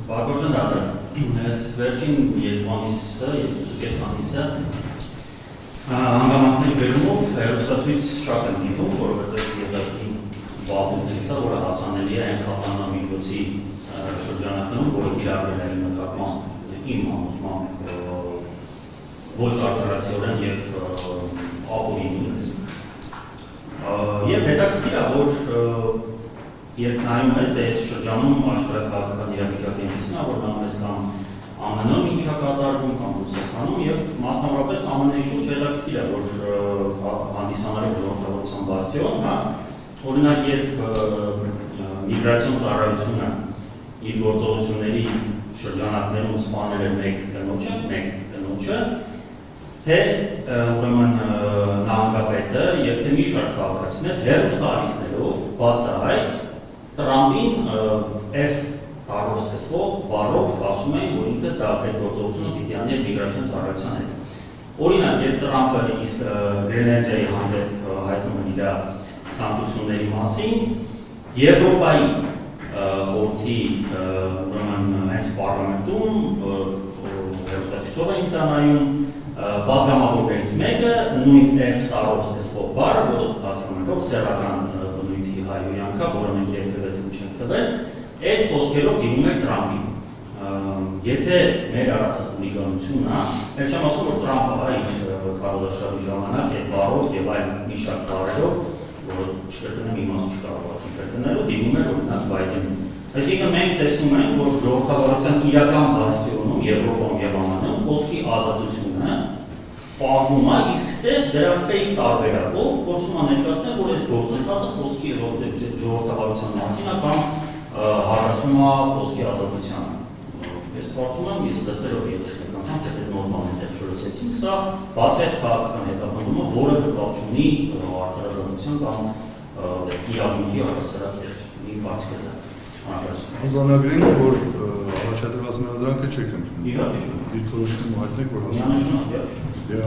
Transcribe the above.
Բարգոժան դատը, այս վերջին երկու ամիսը, երկուսուկես ամիսը հանգամանքների բերումով հեռուստացույց շատ եմ դիտում, որովհետև եզակի բաղումներից է, որը հասանելի է այն խափանամիջոցի շրջանակներում, որը կիրառվել է իմ նկատմամբ իմ համոզմամբ ոչ արդարացիորեն և ապօրինի։ Եվ հետաքրքիր է, որ երբ նայում ես, դե այս շրջանում աշխարհաքաղաքական իրավիճակի այնպիսին է, որ նայում ես կամ ԱՄՆ-ում ինչ է կատարվում, կամ Ռուսաստանում, և մասնավորապես ԱՄՆ-ի շուրջ հետաքրքիր է, որ հանդիսանալով ժողովրդավարության բաստիոն, օրինակ, երբ միգրացիոն ծառայությունը իր գործողությունների շրջանակներում սպանել էր մեկ կնոջը, թե ուրեմն նահանգապետը և թե մի շարք քաղաքացիներ հեռուստաալիքներով բացահայտ Տրամպին F տառով սկսվող բառով ասում էին, որ ինքը դա այդ գործողությունը պիտի անի միգրացիոն ծառայության հետ։ Օրինակ, երբ Տրամպը իսկ Գրենլանդիայի հանդեպ հայտնում է իր ցանկությունների մասին, Եվրոպայի խորհրդի ուրեմն հենց պարլամենտում հեռուստացույցով էին տանայում պատգամավորներից մեկը նույն F տառով սկսվող բառը, որը հասկանում ենք, որ սեռական բնույթի հայհոյանք է, որը մենք երբևէ թույլ չենք տվել, այդ խոսքերով դիմում էր Տրամպին։ Եթե մեր արածը խուլիգանություն է, մեր չեմ ասում, որ Տրամպը իր քարոզարշավի ժամանակ այդ բառով և այլ մի շարք բառերով, որը չկրկնեմ իմաստ չկարողացի կրկնելու, դիմում էր օրինակ Բայդենին։ Այսինքն մենք տեսնում ենք, որ ժողովրդավարության իրական բաստիոնում Եվրոպայում և ԱՄՆ-ում խոսքի ազատությունը պահվում է, իսկ ստեղ դրա ֆեյք տարբերակով փորձում է ներկայացնել, որ այս գործընթացը խոսքի ժողովրդավարության մասին է կամ հակասում է խոսքի ազատությանը։ Ես կարծում եմ, ես լսելով ևս մեկ անգամ, թե այդ նոր բան այնտեղ չլսեցինք, սա բացի այդ քաղաքական հետապնդումը որևէ կապ չունի արտարադատության կամ իրավունքի առհասարակ իր բացքը դա։ Արձանագրենք, որ առաջադրված մեղադրանքը չեք ընդունում։ Իհարկե։ Դիրքորոշումը հայտնեք, որ Միանշանակ, իհարկե։ Եվ